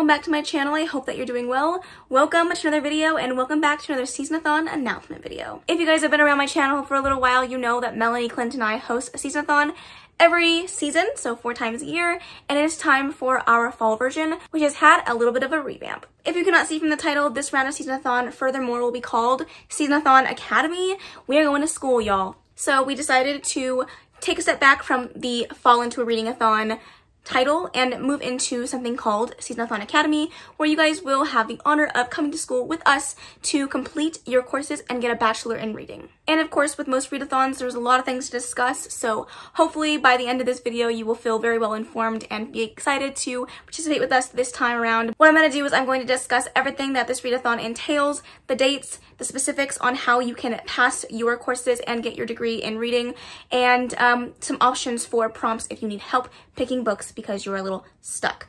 welcome back to my channel. I hope that you're doing well. Welcome to another video and welcome back to another SeasonAthon announcement video. If you guys have been around my channel for a little while, you know that Melanie, Clint, and I host a SeasonAthon every season, so 4 times a year, and it is time for our fall version, which has had a little bit of a revamp. If you cannot see from the title, this round of SeasonAthon furthermore will be called SeasonAthon Academy. We are going to school, y'all. So we decided to take a step back from the fall into a reading-a-thon title and move into something called SeasonAthon Academy, where you guys will have the honor of coming to school with us to complete your courses and get a bachelor in reading. And of course, with most readathons, there's a lot of things to discuss, so hopefully by the end of this video, you will feel very well informed and be excited to participate with us this time around. What I'm going to do is I'm going to discuss everything that this readathon entails, the dates, the specifics on how you can pass your courses and get your degree in reading, and some options for prompts if you need help picking books because you're a little stuck.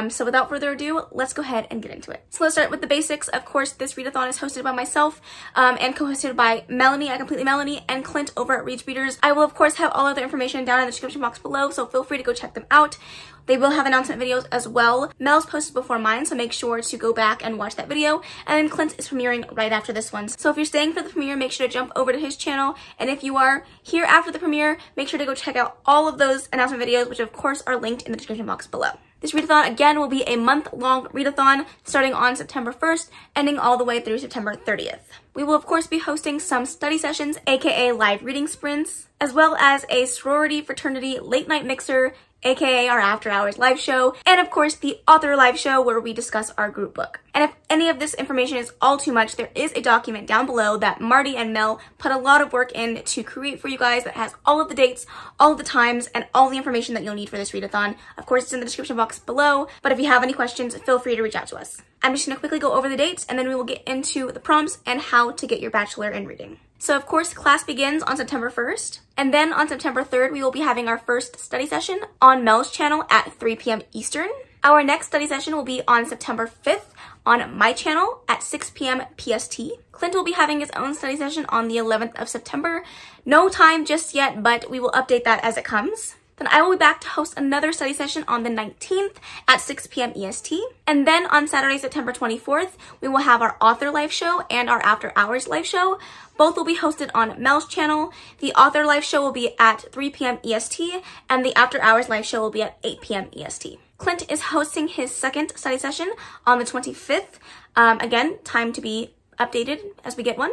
So without further ado, let's go ahead and get into it. So let's start with the basics. Of course, this readathon is hosted by myself and co-hosted by Melanie at Completely Melanie and Clint over at Reads Readers. I will of course have all of the information down in the description box below, so feel free to go check them out. They will have announcement videos as well. Mel's posted before mine, so make sure to go back and watch that video. And then Clint's is premiering right after this one. So if you're staying for the premiere, make sure to jump over to his channel. And if you are here after the premiere, make sure to go check out all of those announcement videos, which of course are linked in the description box below. This readathon, again, will be a month-long readathon starting on September 1st, ending all the way through September 30th. We will, of course, be hosting some study sessions, aka live reading sprints, as well as a sorority fraternity late night mixer, aka our after hours live show, and of course the author live show where we discuss our group book. And if any of this information is all too much, there is a document down below that Marty and Mel put a lot of work in to create for you guys that has all of the dates, all of the times, and all the information that you'll need for this readathon. Of course, it's in the description box below, but if you have any questions, feel free to reach out to us. I'm just going to quickly go over the dates and then we will get into the prompts and how to get your bachelor in reading. So of course, class begins on September 1st, and then on September 3rd, we will be having our first study session on Mel's channel at 3 p.m. Eastern. Our next study session will be on September 5th on my channel at 6 p.m. PST. Clint will be having his own study session on the 11th of September. No time just yet, but we will update that as it comes. Then I will be back to host another study session on the 19th at 6 p.m. EST. And then on Saturday, September 24th, we will have our author live show and our after hours live show. Both will be hosted on Mel's channel. The author live show will be at 3 p.m. EST and the after hours live show will be at 8 p.m. EST. Clint is hosting his second study session on the 25th. Again, time to be updated as we get one.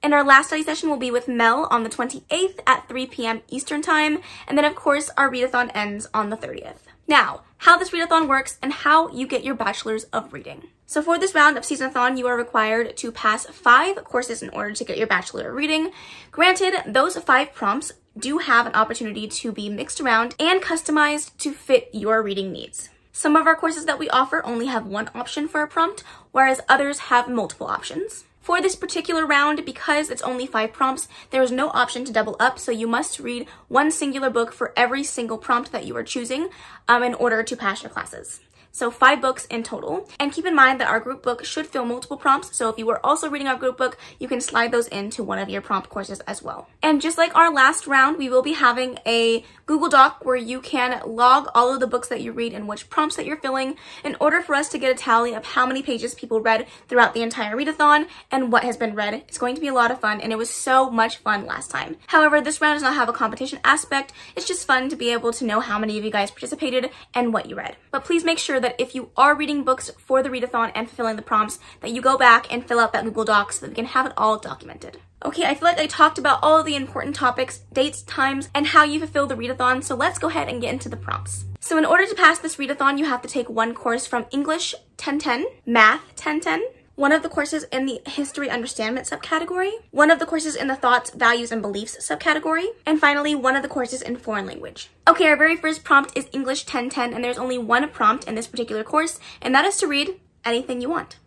And our last study session will be with Mel on the 28th at 3 p.m. Eastern time. And then of course our readathon ends on the 30th. Now, how this readathon works and how you get your bachelor's of reading. So for this round of SeasonAthon, you are required to pass 5 courses in order to get your bachelor of reading. Granted, those 5 prompts do have an opportunity to be mixed around and customized to fit your reading needs. Some of our courses that we offer only have one option for a prompt, whereas others have multiple options. For this particular round, because it's only 5 prompts, there is no option to double up, so you must read one singular book for every single prompt that you are choosing in order to pass your classes. So 5 books in total. And keep in mind that our group book should fill multiple prompts, so if you are also reading our group book, you can slide those into one of your prompt courses as well. And just like our last round, we will be having a Google Doc where you can log all of the books that you read and which prompts that you're filling in order for us to get a tally of how many pages people read throughout the entire readathon and what has been read. It's going to be a lot of fun, and it was so much fun last time. However, this round does not have a competition aspect. It's just fun to be able to know how many of you guys participated and what you read. But please make sure that if you are reading books for the readathon and fulfilling the prompts, that you go back and fill out that Google Doc so that we can have it all documented. Okay, I feel like I talked about all of the important topics, dates, times, and how you fulfill the readathon, so let's go ahead and get into the prompts. So in order to pass this readathon, you have to take one course from English 1010, Math 1010, one of the courses in the History Understandment subcategory, one of the courses in the Thoughts, Values, and Beliefs subcategory, and finally, one of the courses in Foreign Language. Okay, our very first prompt is English 1010, and there's only one prompt in this particular course, and that is to read anything you want.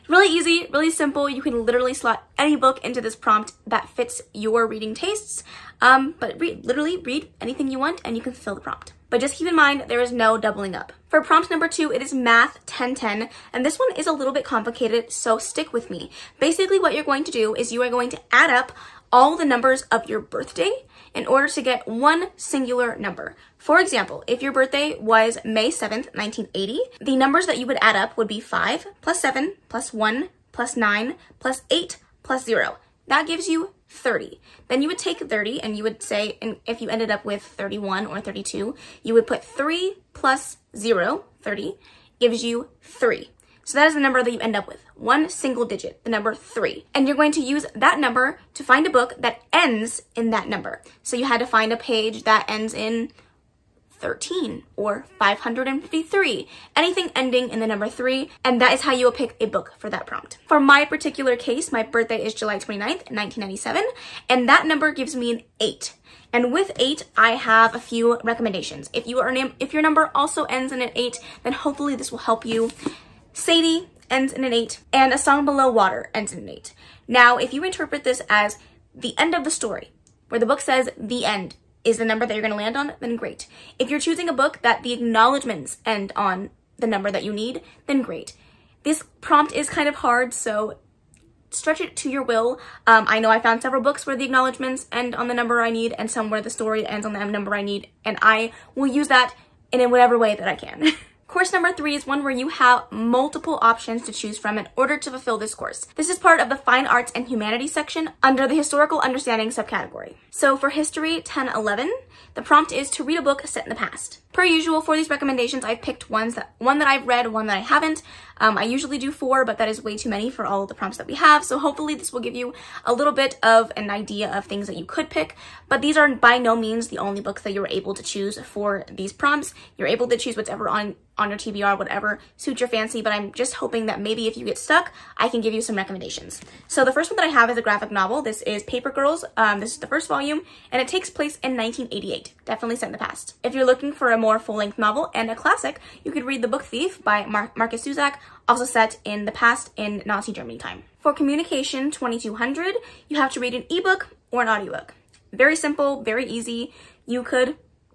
Really easy, really simple. You can literally slot any book into this prompt that fits your reading tastes, but literally read anything you want and you can fulfill the prompt. But just keep in mind, there is no doubling up. For prompt number 2, it is Math 1010, and this one is a little bit complicated, so stick with me. Basically, what you're going to do is you are going to add up all the numbers of your birthday in order to get one singular number. For example, if your birthday was May 7th, 1980, the numbers that you would add up would be 5 plus 7 plus 1 plus 9 plus 8 plus 0. That gives you 30. Then you would take 30 and you would say, and if you ended up with 31 or 32, you would put 3 plus 0, 30, gives you 3. So that is the number that you end up with. One single digit, the number 3. And you're going to use that number to find a book that ends in that number. So you had to find a page that ends in 13 or 553, anything ending in the number 3, and that is how you will pick a book for that prompt. For my particular case, my birthday is July 29th, 1997, and that number gives me an 8. And with 8, I have a few recommendations. If your number also ends in an 8, then hopefully this will help you. Sadie ends in an 8, and A Song Below Water ends in an 8. Now, if you interpret this as the end of the story, where the book says the end is the number that you're going to land on, then great. If you're choosing a book that the acknowledgements end on the number that you need, then great. This prompt is kind of hard, so stretch it to your will. I know I found several books where the acknowledgements end on the number I need and some where the story ends on the number I need, and I will use that in whatever way that I can. Course number 3 is one where you have multiple options to choose from in order to fulfill this course. This is part of the Fine Arts and Humanities section under the Historical Understanding subcategory. So for History 1011, the prompt is to read a book set in the past. Per usual, for these recommendations, I've picked one that I've read, one that I haven't. I usually do 4, but that is way too many for all of the prompts that we have. So hopefully this will give you a little bit of an idea of things that you could pick. But these are by no means the only books that you're able to choose for these prompts. You're able to choose whatever on your TBR, whatever suits your fancy. But I'm just hoping that maybe if you get stuck, I can give you some recommendations. So the first one that I have is a graphic novel. This is Paper Girls. This is the first volume, and it takes place in 1988. Definitely set in the past. If you're looking for a more full-length novel and a classic, you could read The Book Thief by Marcus Zusak, also set in the past in Nazi Germany time. For Communication 2200, you have to read an ebook or an audiobook. Very simple, very easy. You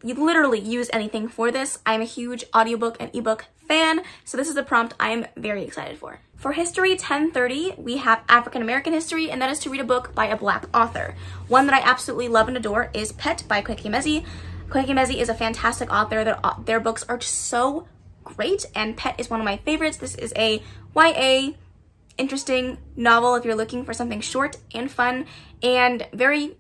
literally use anything for this. I'm a huge audiobook and ebook fan, so this is a prompt I am very excited for. For History 1030, we have African American history, and that is to read a book by a Black author. One that I absolutely love and adore is Pet by Kweki Emezi. Kweki Emezi is a fantastic author. Their books are just so great, and Pet is one of my favorites. This is a YA interesting novel if you're looking for something short and fun and very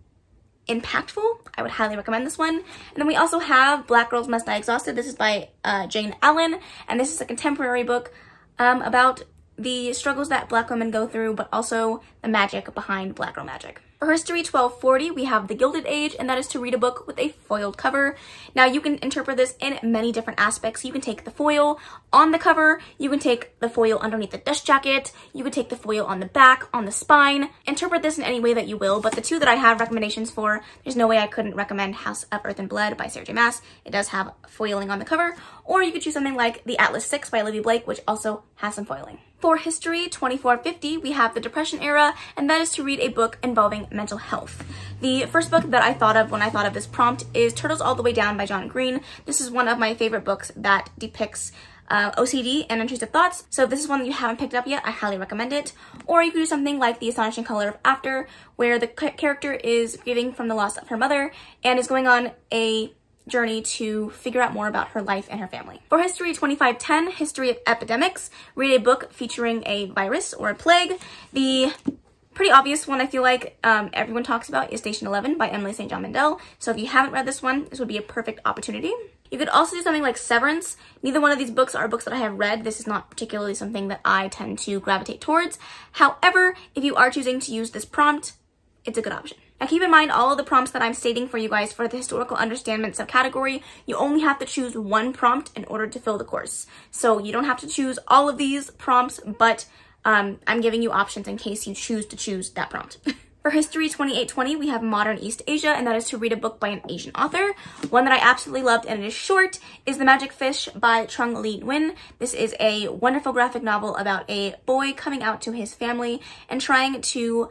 impactful. I would highly recommend this one. And then we also have Black Girls Must Die Exhausted. This is by Jane Allen, and this is a contemporary book about the struggles that Black women go through, but also the magic behind Black girl magic. For History 1240, we have The Gilded Age, and that is to read a book with a foiled cover. Now, you can interpret this in many different aspects. You can take the foil on the cover, you can take the foil underneath the dust jacket, you can take the foil on the back, on the spine. Interpret this in any way that you will, but the two that I have recommendations for, there's no way I couldn't recommend House of Earth and Blood by Sarah J. Maas. It does have foiling on the cover, or you could choose something like The Atlas 6 by Olivia Blake, which also has some foiling. For History 2450, we have the Depression era, and that is to read a book involving mental health. The first book that I thought of when I thought of this prompt is Turtles All the Way Down by John Green. This is one of my favorite books that depicts OCD and intrusive thoughts. So if this is one that you haven't picked up yet, I highly recommend it. Or you could do something like The Astonishing Color of After, where the character is grieving from the loss of her mother and is going on a journey to figure out more about her life and her family. For History 2510, History of Epidemics, read a book featuring a virus or a plague. The pretty obvious one I feel like everyone talks about is Station 11 by Emily St. John Mandel. So if you haven't read this one, this would be a perfect opportunity. You could also do something like Severance. Neither one of these books are books that I have read. This is not particularly something that I tend to gravitate towards. However, if you are choosing to use this prompt, it's a good option. Now keep in mind all of the prompts that I'm stating for you guys for the Historical Understanding subcategory. You only have to choose one prompt in order to fill the course. So you don't have to choose all of these prompts, but I'm giving you options in case you choose to choose that prompt. For History 2820, we have Modern East Asia, and that is to read a book by an Asian author. One that I absolutely loved, and it is short, is The Magic Fish by Trung Le Nguyen. This is a wonderful graphic novel about a boy coming out to his family and trying to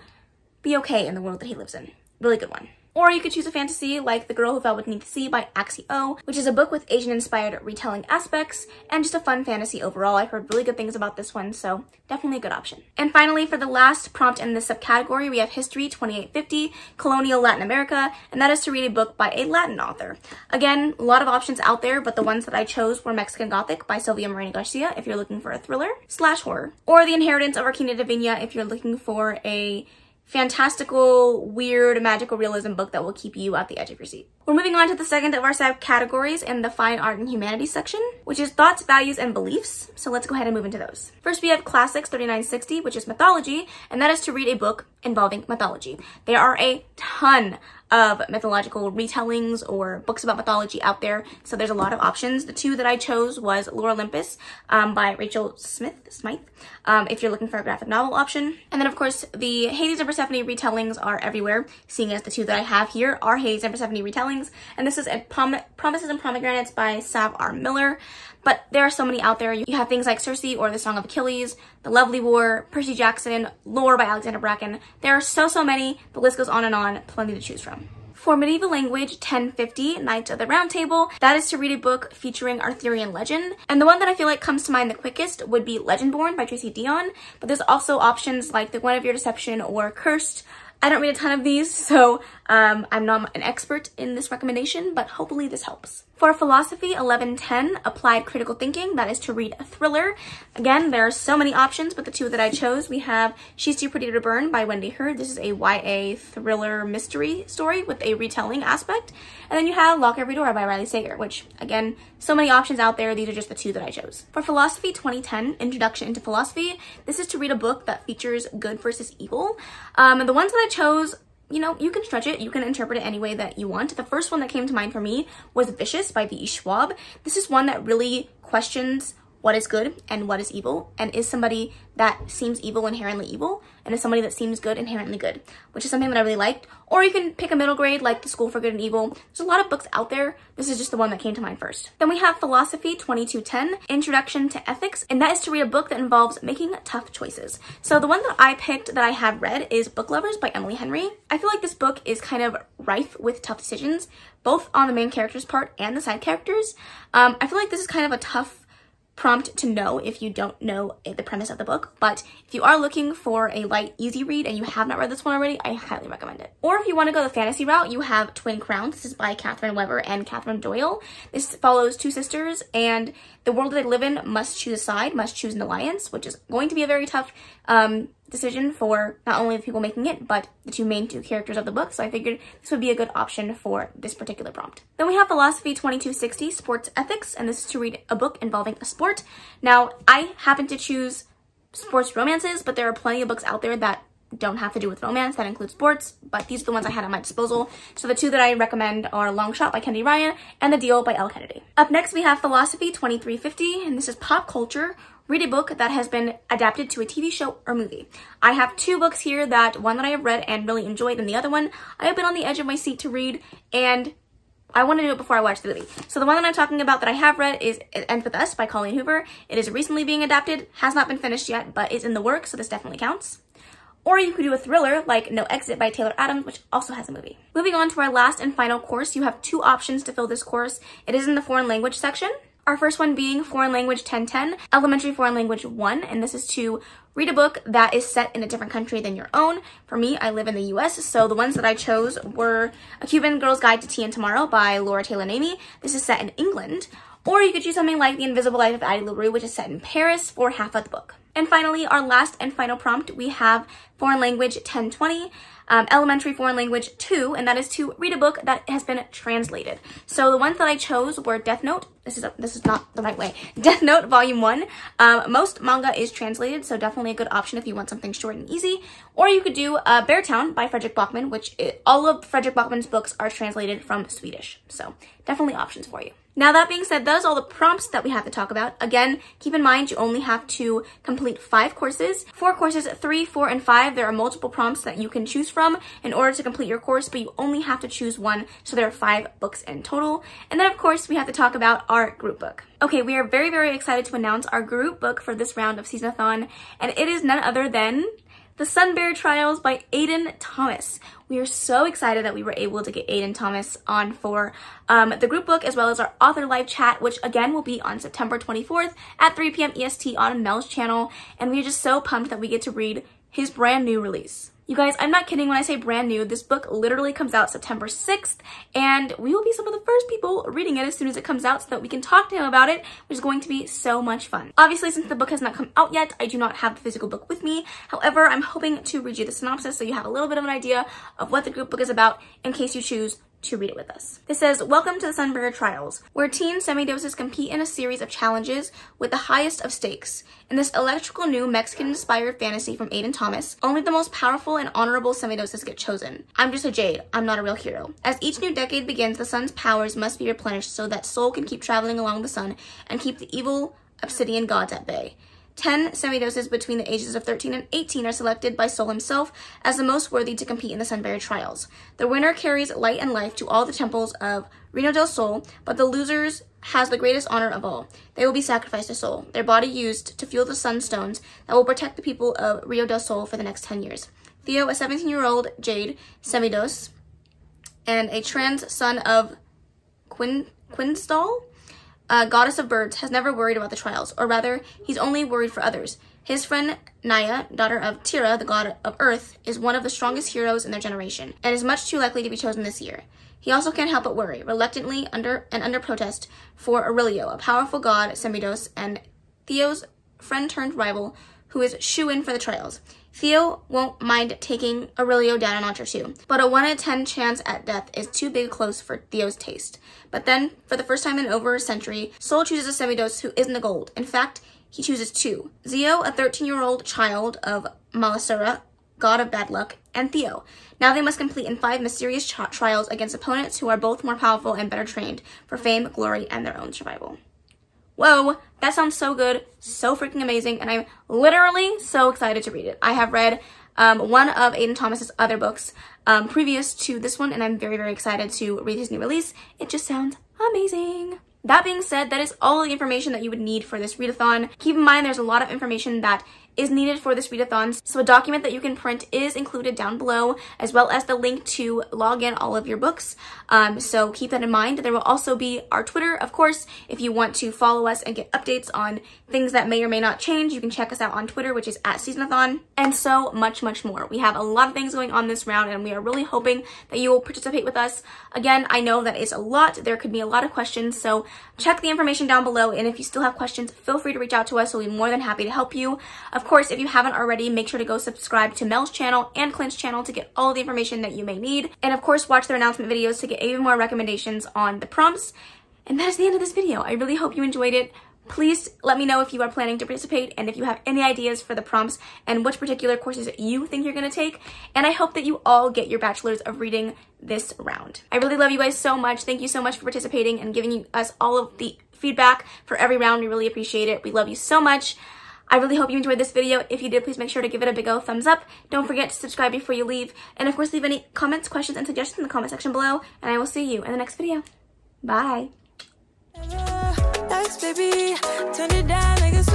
be okay in the world that he lives in. Really good one. Or you could choose a fantasy like The Girl Who Fell Beneath the Sea by Axie-O, which is a book with Asian-inspired retelling aspects and just a fun fantasy overall. I've heard really good things about this one, so definitely a good option. And finally, for the last prompt in this subcategory, we have History 2850, Colonial Latin America, and that is to read a book by a Latin author. Again, a lot of options out there, but the ones that I chose were Mexican Gothic by Sylvia Moreno Garcia if you're looking for a thriller/horror, or The Inheritance of Arquina de Vigna if you're looking for a fantastical, weird, magical realism book that will keep you at the edge of your seat. We're moving on to the second of our subcategories in the Fine Art and Humanities section, which is Thoughts, Values, and Beliefs. So let's go ahead and move into those. First, we have Classics 3960, which is mythology, and that is to read a book involving mythology. There are a ton of mythological retellings or books about mythology out there, so there's a lot of options. The two that I chose was Lore Olympus by Rachel Smythe, if you're looking for a graphic novel option. And then, of course, the Hades and Persephone retellings are everywhere, seeing as the two that I have here are Hades and Persephone retellings, and this is Promises and Pomegranates by Sav R. Miller. But there are so many out there. You have things like Circe or The Song of Achilles, The Lovely War, Percy Jackson, Lore by Alexander Bracken. There are so many. The list goes on, plenty to choose from. For medieval language, 1050, Knights of the Round Table, that is to read a book featuring Arthurian legend. And the one that I feel like comes to mind the quickest would be Legendborn by Tracy Dion, but there's also options like The Guinevere Deception or Cursed. I don't read a ton of these, so I'm not an expert in this recommendation, but hopefully this helps. For philosophy, 1110, Applied Critical Thinking, that is to read a thriller. Again, there are so many options, but the two that I chose, we have She's Too Pretty to Burn by Wendy Hurd. This is a YA thriller mystery story with a retelling aspect. And then you have Lock Every Door by Riley Sager, which, again, so many options out there. These are just the two that I chose. For philosophy, 2010, Introduction into Philosophy, this is to read a book that features good versus evil. And the ones that I chose, you know, you can stretch it, you can interpret it any way that you want. The first one that came to mind for me was Vicious by V.E. Schwab. This is one that really questions what is good and what is evil, and is somebody that seems evil inherently evil, and is somebody that seems good inherently good, which is something that I really liked. Or you can pick a middle grade like The School for Good and Evil. There's a lot of books out there. This is just the one that came to mind first. Then we have Philosophy 2210, Introduction to Ethics, and that is to read a book that involves making tough choices. So the one that I picked that I have read is Book Lovers by Emily Henry. I feel like this book is kind of rife with tough decisions, both on the main character's part and the side characters. I feel like this is kind of a tough prompt to know if you don't know the premise of the book, but if you are looking for a light, easy read and you have not read this one already, I highly recommend it. Or if you want to go the fantasy route, you have Twin Crowns. This is by Catherine Weber and Catherine Doyle. This follows two sisters, and the world that they live in must choose a side, must choose an alliance, which is going to be a very tough decision for not only the people making it, but the two main characters of the book. So I figured this would be a good option for this particular prompt. Then we have Philosophy 2260, Sports Ethics, and this is to read a book involving a sport. Now, I happen to choose sports romances, but there are plenty of books out there that don't have to do with romance, that include sports, but these are the ones I had at my disposal. So the two that I recommend are Long Shot by Kennedy Ryan and The Deal by Elle Kennedy. Up next, we have Philosophy 2350, and this is pop culture. Read a book that has been adapted to a TV show or movie. I have two books here, that one that I have read and really enjoyed, and the other one I have been on the edge of my seat to read, and I want to do it before I watch the movie. So the one that I'm talking about that I have read is It Ends With Us by Colleen Hoover. It is recently being adapted, has not been finished yet, but is in the works, so this definitely counts. Or you could do a thriller like No Exit by Taylor Adams, which also has a movie. Moving on to our last and final course, you have two options to fill this course. It is in the foreign language section. Our first one being Foreign Language 1010, Elementary Foreign Language 1, and this is to read a book that is set in a different country than your own. For me, I live in the US, so the ones that I chose were A Cuban Girl's Guide to Tea and Tomorrow by Laura Taylor Namey. This is set in England. Or you could choose something like The Invisible Life of Addie LaRue, which is set in Paris, for half of the book. And finally, our last and final prompt, we have Foreign Language 1020, Elementary Foreign Language 2, and that is to read a book that has been translated. So the ones that I chose were Death Note. This is not the right way. Death Note Volume 1. Most manga is translated, so definitely a good option if you want something short and easy. Or you could do Beartown by Fredrik Backman, which all of Fredrik Backman's books are translated from Swedish. So definitely options for you. Now, that being said, that is all the prompts that we have to talk about. Again, keep in mind you only have to complete 5 courses. For courses 3, 4, and 5, there are multiple prompts that you can choose from in order to complete your course, but you only have to choose one, so there are 5 books in total. And then, of course, we have to talk about our group book. Okay, we are very, very excited to announce our group book for this round of SeasonAthon, and it is none other than The Sunbear Trials by Aiden Thomas. We are so excited that we were able to get Aiden Thomas on for the group book as well as our author live chat, which again will be on September 24th at 3 p.m. EST on Mel's channel. And we are just so pumped that we get to read his brand new release. You guys, I'm not kidding when I say brand new. This book literally comes out September 6th, and we will be some of the first people reading it as soon as it comes out so that we can talk to him about it, which is going to be so much fun. Obviously, since the book has not come out yet, I do not have the physical book with me. However, I'm hoping to read you the synopsis so you have a little bit of an idea of what the group book is about in case you choose to read it with us. This says, welcome to the Sunbear Trials, where teen semidoses compete in a series of challenges with the highest of stakes. In this electrical new Mexican-inspired fantasy from Aiden Thomas, only the most powerful and honorable semidoses get chosen. I'm just a jade, I'm not a real hero. As each new decade begins, the sun's powers must be replenished so that Soul can keep traveling along the sun and keep the evil obsidian gods at bay. 10 semidoses between the ages of 13 and 18 are selected by Soul himself as the most worthy to compete in the Sunbear Trials. The winner carries light and life to all the temples of Reino del Sol, but the losers has the greatest honor of all. They will be sacrificed to Soul, their body used to fuel the sunstones that will protect the people of Rio del Sol for the next 10 years. Theo, a 17-year-old Jade semidose, and a trans son of Quinstal, goddess of birds, has never worried about the trials, or rather, he's only worried for others. His friend Naya, daughter of Tira, the god of earth, is one of the strongest heroes in their generation, and is much too likely to be chosen this year. He also can't help but worry, reluctantly under protest, for Aurelio, a powerful god semidose, and Theo's friend-turned-rival, who is shoo-in for the trials. Theo won't mind taking Aurelio down a notch or two, but a 1 in 10 chance at death is too big close for Theo's taste. But then, for the first time in over a century, Soul chooses a semidose who isn't a gold. In fact, he chooses two. Zio, a 13-year-old child of Malasura, god of bad luck, and Theo. Now they must complete in 5 mysterious trials against opponents who are both more powerful and better trained for fame, glory, and their own survival. Whoa, that sounds so good, so freaking amazing, and I'm literally so excited to read it. I have read one of Aiden Thomas's other books previous to this one, and I'm very, very excited to read his new release. It just sounds amazing. That being said, that is all the information that you would need for this readathon. Keep in mind there's a lot of information that is needed for this readathon, so a document that you can print is included down below, as well as the link to log in all of your books. So keep that in mind. There will also be our Twitter, of course. If you want to follow us and get updates on things that may or may not change, you can check us out on Twitter, which is at SeasonAthon, and so much, much more. We have a lot of things going on this round, and we are really hoping that you will participate with us. Again, I know that it's a lot. There could be a lot of questions, so check the information down below, and if you still have questions, feel free to reach out to us. We'll be more than happy to help you. Of course, if you haven't already, make sure to go subscribe to Mel's channel and Clint's channel to get all the information that you may need. And of course, watch their announcement videos to get even more recommendations on the prompts. And that is the end of this video. I really hope you enjoyed it. Please let me know if you are planning to participate and if you have any ideas for the prompts and which particular courses you think you're going to take. And I hope that you all get your bachelor's of reading this round. I really love you guys so much. Thank you so much for participating and giving us all of the feedback for every round. We really appreciate it. We love you so much. I really hope you enjoyed this video. If you did, please make sure to give it a big old thumbs up. Don't forget to subscribe before you leave. And of course, leave any comments, questions, and suggestions in the comment section below. And I will see you in the next video. Bye. Baby, turn it down like it's